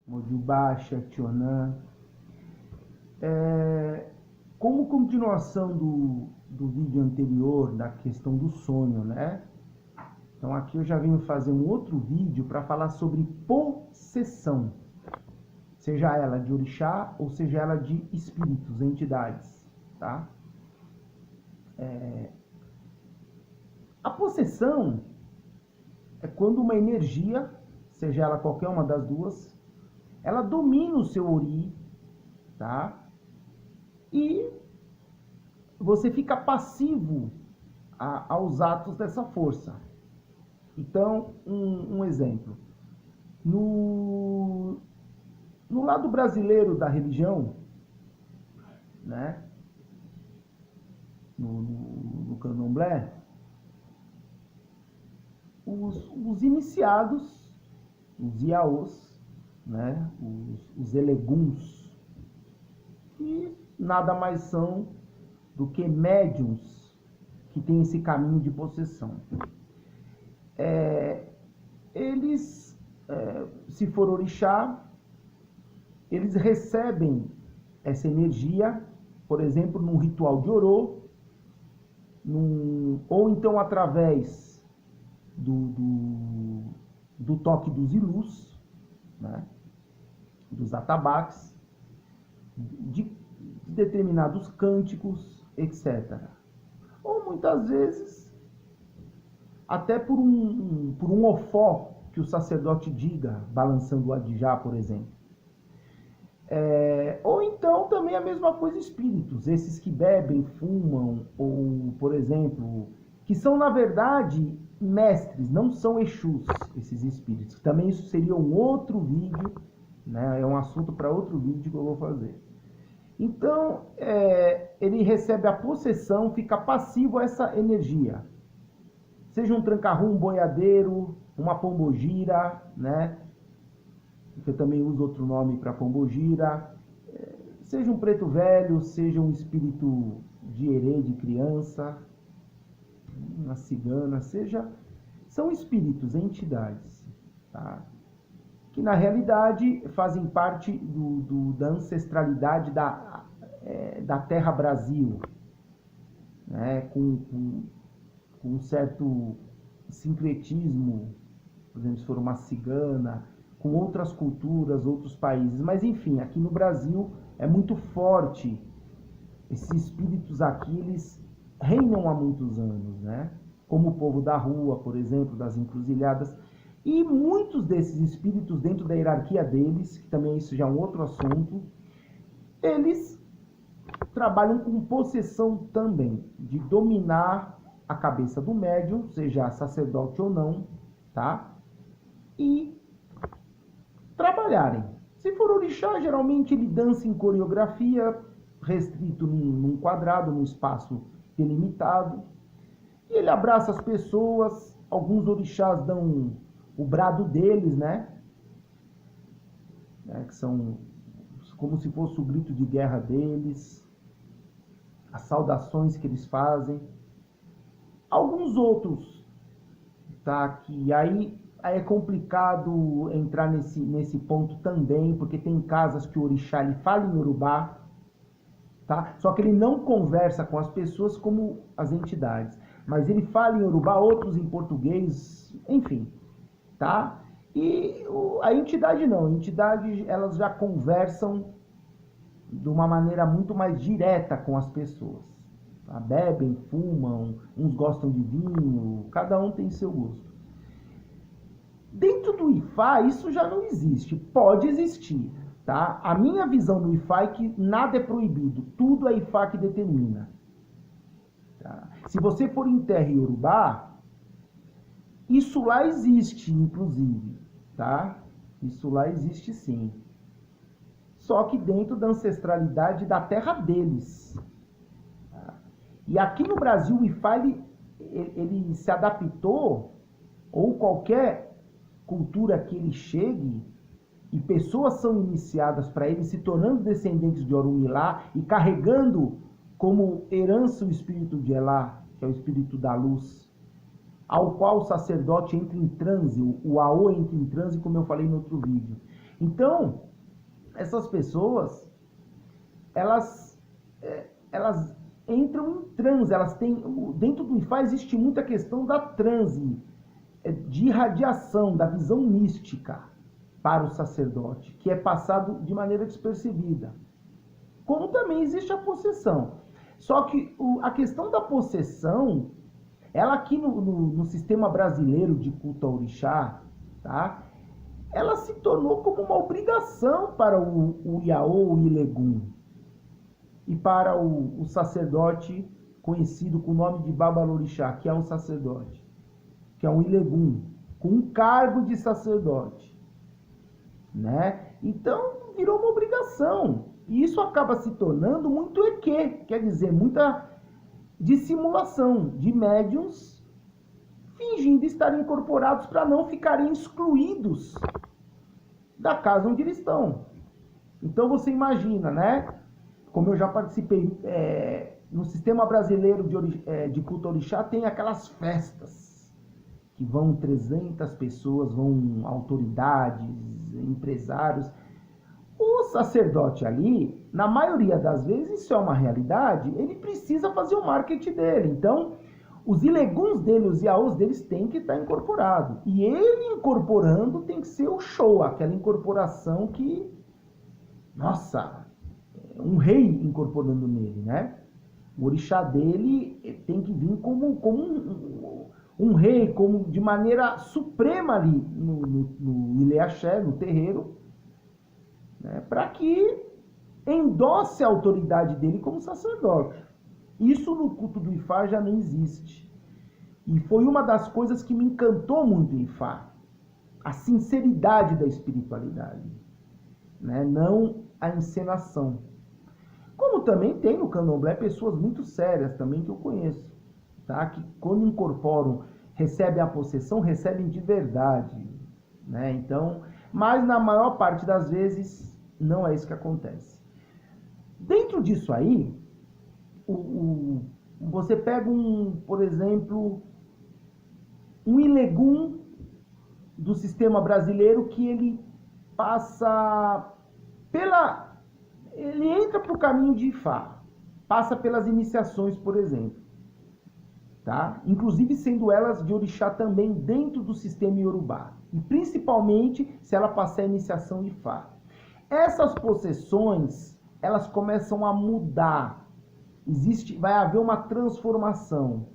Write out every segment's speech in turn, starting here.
Mojubá, Shaktionan. Como continuação do vídeo anterior, da questão do sonho, né? Então aqui eu já venho fazer um outro vídeo para falar sobre possessão. Seja ela de orixá ou seja ela de espíritos, entidades, tá? A possessão é quando uma energia, seja ela qualquer uma das duas, ela domina o seu ori, tá? E você fica passivo aos atos dessa força. Então, um exemplo. No lado brasileiro da religião, né? No candomblé, os iniciados, os iaôs, né? Os eleguns, que nada mais são do que médiums que têm esse caminho de possessão. Eles, se for orixá, eles recebem essa energia, por exemplo, num ritual de orô, ou então através do toque dos ilus, né? Dos atabaques, de determinados cânticos, etc. Ou muitas vezes até por um ofó que o sacerdote diga, balançando o adijá, por exemplo. Ou então também a mesma coisa espíritos, esses que bebem, fumam, ou, por exemplo, que são na verdade mestres, não são exus, esses espíritos. Também isso seria um outro vídeo, né? É um assunto para outro vídeo que eu vou fazer. Então, ele recebe a possessão, fica passivo a essa energia. Seja um tranca-rua, um boiadeiro, uma pombogira, né? Que eu também uso outro nome para pombogira. Seja um preto velho, seja um espírito de herê, de criança, uma cigana, são espíritos, entidades, tá? Que na realidade fazem parte da ancestralidade da Terra Brasil, né? Com um certo sincretismo, por exemplo, se for uma cigana, com outras culturas, outros países. Mas enfim, aqui no Brasil é muito forte. Esses espíritos aqui, eles reinam há muitos anos, né? Como o povo da rua, por exemplo, das encruzilhadas. E muitos desses espíritos, dentro da hierarquia deles, que também isso já é um outro assunto, eles trabalham com possessão também, de dominar a cabeça do médium, seja sacerdote ou não, tá? E trabalharem. Se for orixá, geralmente ele dança em coreografia, restrito num quadrado, num espaço delimitado. E ele abraça as pessoas, alguns orixás dão o brado deles, né? Que são como se fosse o grito de guerra deles, as saudações que eles fazem. Alguns outros, tá? Que aí é complicado entrar nesse ponto também, porque tem casas que o orixá ele fala em Yorubá, tá? Só que ele não conversa com as pessoas como as entidades, mas ele fala em Yorubá, outros em português, enfim, tá? E a entidade não, a entidade elas já conversam de uma maneira muito mais direta com as pessoas. Tá? Bebem, fumam, uns gostam de vinho, cada um tem seu gosto. Dentro do Ifá, isso já não existe. Pode existir, tá? A minha visão do Ifá é que nada é proibido. Tudo é Ifá que determina. Tá? Se você for em terra Yorubá, isso lá existe, inclusive, tá? Isso lá existe sim. Só que dentro da ancestralidade da terra deles. Tá? E aqui no Brasil, o Ifá, ele se adaptou, ou qualquer cultura que ele chegue, e pessoas são iniciadas para ele, se tornando descendentes de Orumilá e carregando como herança o espírito de Elá, que é o espírito da luz, ao qual o sacerdote entra em transe, o Aô entra em transe, como eu falei no outro vídeo. Então, essas pessoas, elas entram em transe, elas têm, dentro do Ifá existe muita questão da transe, de irradiação, da visão mística para o sacerdote, que é passado de maneira despercebida. Como também existe a possessão. Só que a questão da possessão, ela aqui no sistema brasileiro de culto ao orixá, tá? Ela se tornou como uma obrigação para o Iaô, o Ilegum, e para o sacerdote conhecido com o nome de Babalorixá, que é um sacerdote, que é um Ilegum, com um cargo de sacerdote, né? Então, virou uma obrigação. E isso acaba se tornando muito equê, quer dizer, muita dissimulação de médiuns fingindo estar incorporados para não ficarem excluídos da casa onde eles estão. Então você imagina, né? Como eu já participei no sistema brasileiro de culto ao orixá, tem aquelas festas que vão 300 pessoas, vão autoridades, empresários. O sacerdote ali, na maioria das vezes, isso é uma realidade, ele precisa fazer o marketing dele. Então, os ileguns dele, os iaôs deles, têm que estar incorporados. E ele incorporando tem que ser o show, aquela incorporação que, nossa, um rei incorporando nele, né? O orixá dele tem que vir como um rei, como de maneira suprema ali no Ileaxé, no terreiro, né, para que endosse a autoridade dele como sacerdote. Isso no culto do Ifá já não existe. E foi uma das coisas que me encantou muito em Ifá. A sinceridade da espiritualidade, né? Não a encenação. Como também tem no candomblé pessoas muito sérias também que eu conheço, tá? Que quando incorporam, recebem a possessão, recebem de verdade, né? Então, mas na maior parte das vezes não é isso que acontece. Dentro disso aí, você pega por exemplo, um Ilegum do sistema brasileiro que ele passa ele entra para o caminho de Ifá, passa pelas iniciações, por exemplo, tá? Inclusive sendo elas de orixá também dentro do sistema iorubá, e principalmente se ela passar a iniciação Ifá. Essas possessões, elas começam a mudar. Vai haver uma transformação.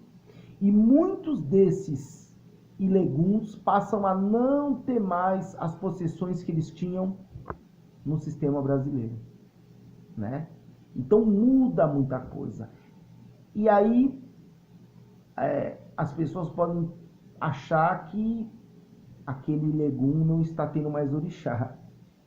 E muitos desses ileguns passam a não ter mais as possessões que eles tinham no sistema brasileiro, né? Então muda muita coisa. E aí as pessoas podem achar que aquele ilegum não está tendo mais orixá,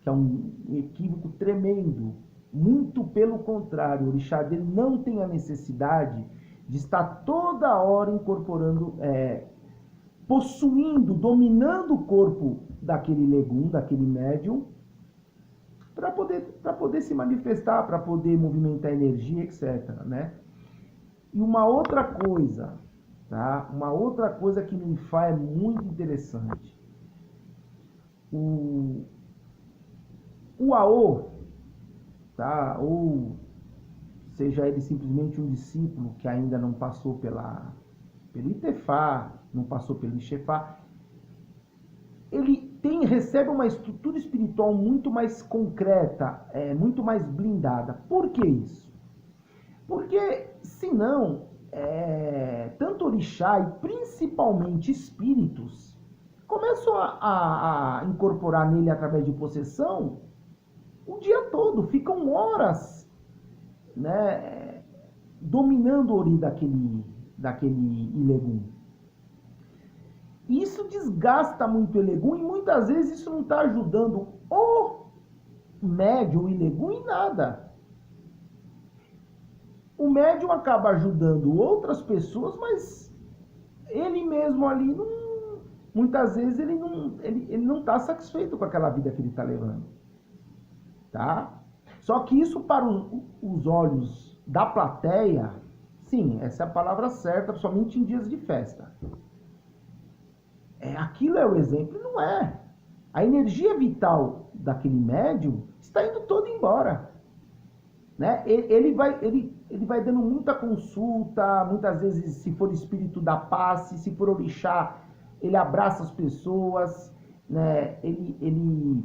que é um equívoco tremendo. Muito pelo contrário, o orixá dele não tem a necessidade de estar toda hora incorporando, possuindo, dominando o corpo daquele legum, daquele médium, para poder se manifestar, para poder movimentar a energia, etc., né? E uma outra coisa, tá? Uma outra coisa que no Ifá é muito interessante. O Aô, tá? Ou seja ele simplesmente um discípulo que ainda não passou pelo Itefá, não passou pelo Ixefá, ele recebe uma estrutura espiritual muito mais concreta, muito mais blindada. Por que isso? Porque, senão, tanto orixá e principalmente espíritos começam a incorporar nele através de possessão o dia todo, ficam horas, né, dominando o ori daquele ilegum. Isso desgasta muito o ilegum e muitas vezes isso não está ajudando o médium, o ilegum, em nada. O médium acaba ajudando outras pessoas, mas ele mesmo ali, muitas vezes, ele não está satisfeito com aquela vida que ele está levando. Tá? Só que isso, para os olhos da plateia, sim, essa é a palavra certa, somente em dias de festa. Aquilo é o exemplo, não é. A energia vital daquele médium está indo toda embora. Né? Ele vai dando muita consulta, muitas vezes, se for espírito da paz, se for orixá, ele abraça as pessoas, né? Ele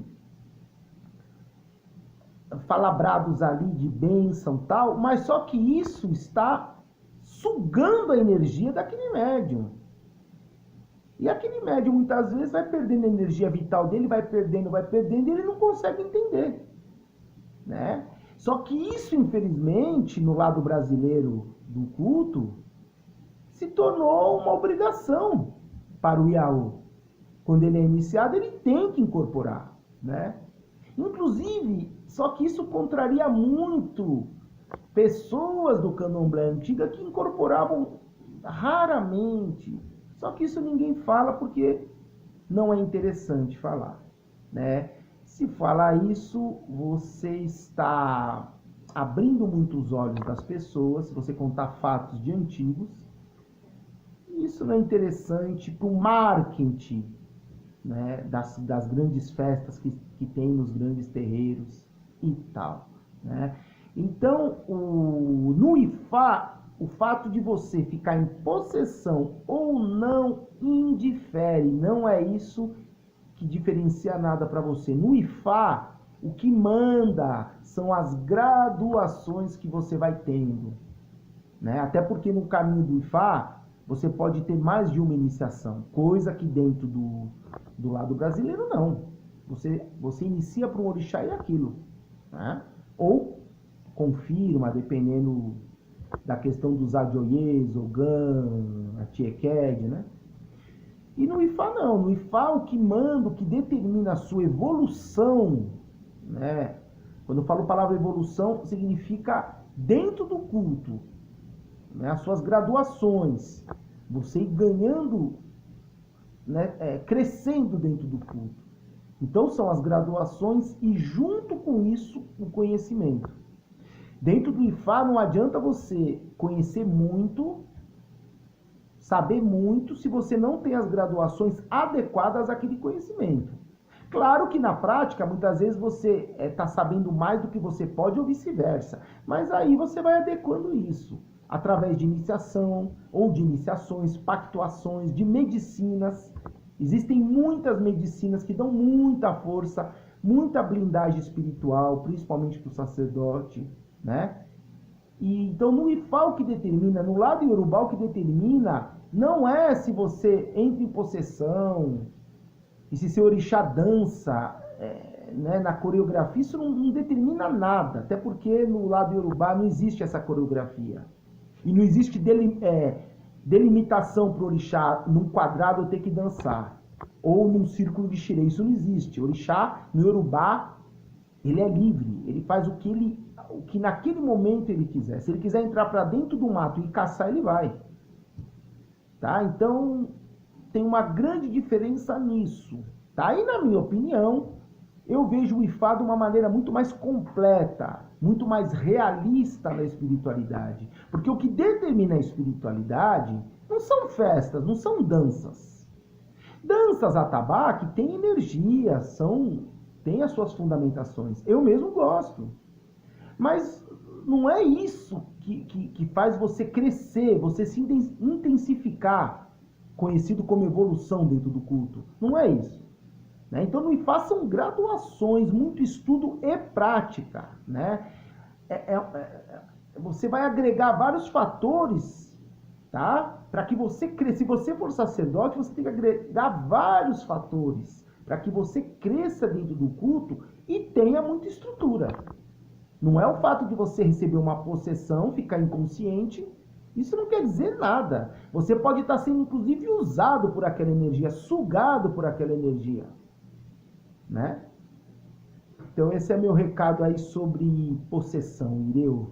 fala brados ali de bênção e tal, mas só que isso está sugando a energia daquele médium. E aquele médium muitas vezes vai perdendo a energia vital dele, vai perdendo, e ele não consegue entender. Né? Só que isso, infelizmente, no lado brasileiro do culto, se tornou uma obrigação para o Iaô. Quando ele é iniciado, ele tem que incorporar. Né? Inclusive, só que isso contraria muito pessoas do candomblé antiga que incorporavam raramente. Só que isso ninguém fala porque não é interessante falar, né? Se falar isso, você está abrindo muito os olhos das pessoas, se você contar fatos de antigos. Isso não é interessante para o marketing, né, das grandes festas que tem nos grandes terreiros e tal. Né? Então, no Ifá, o fato de você ficar em possessão ou não indifere, não é isso que diferencia nada para você. No Ifá, o que manda são as graduações que você vai tendo. Né? Até porque no caminho do Ifá, você pode ter mais de uma iniciação, coisa que dentro do lado brasileiro não. Você inicia para um orixá e aquilo. Né? Ou confirma, dependendo da questão dos Adioyês, Ogã, a Tieted, né? E no Ifá não. No Ifá o que manda, o que determina a sua evolução, né? Quando eu falo a palavra evolução, significa dentro do culto, né? As suas graduações. Você ir ganhando, né? Crescendo dentro do culto. Então são as graduações e junto com isso o conhecimento. Dentro do Ifá não adianta você conhecer muito, saber muito, se você não tem as graduações adequadas àquele conhecimento. Claro que na prática, muitas vezes você está sabendo mais do que você pode ou vice-versa. Mas aí você vai adequando isso. Através de iniciação, ou de iniciações, pactuações, de medicinas. Existem muitas medicinas que dão muita força, muita blindagem espiritual, principalmente para o sacerdote. Né? E, então no Ifá o que determina, no lado iorubá o que determina não é se você entra em possessão e se seu orixá dança né, na coreografia, isso não determina nada, até porque no lado iorubá não existe essa coreografia e não existe delimitação para o orixá num quadrado eu ter que dançar ou num círculo de xirê, isso não existe. O orixá no iorubá ele é livre, ele faz o que naquele momento ele quiser. Se ele quiser entrar para dentro do mato e caçar, ele vai. Tá? Então, tem uma grande diferença nisso. Tá? E na minha opinião, eu vejo o Ifá de uma maneira muito mais completa, muito mais realista na espiritualidade. Porque o que determina a espiritualidade não são festas, não são danças. Danças atabaque têm energia, têm as suas fundamentações. Eu mesmo gosto. Mas não é isso que faz você crescer, você se intensificar, conhecido como evolução dentro do culto. Não é isso. Né? Então no Ifá são graduações, muito estudo e prática. Né? Você vai agregar vários fatores, tá? Para que você cresça. Se você for sacerdote, você tem que agregar vários fatores para que você cresça dentro do culto e tenha muita estrutura. Não é o fato de você receber uma possessão, ficar inconsciente, isso não quer dizer nada. Você pode estar sendo, inclusive, usado por aquela energia, sugado por aquela energia. Né? Então, esse é meu recado aí sobre possessão, Ireu.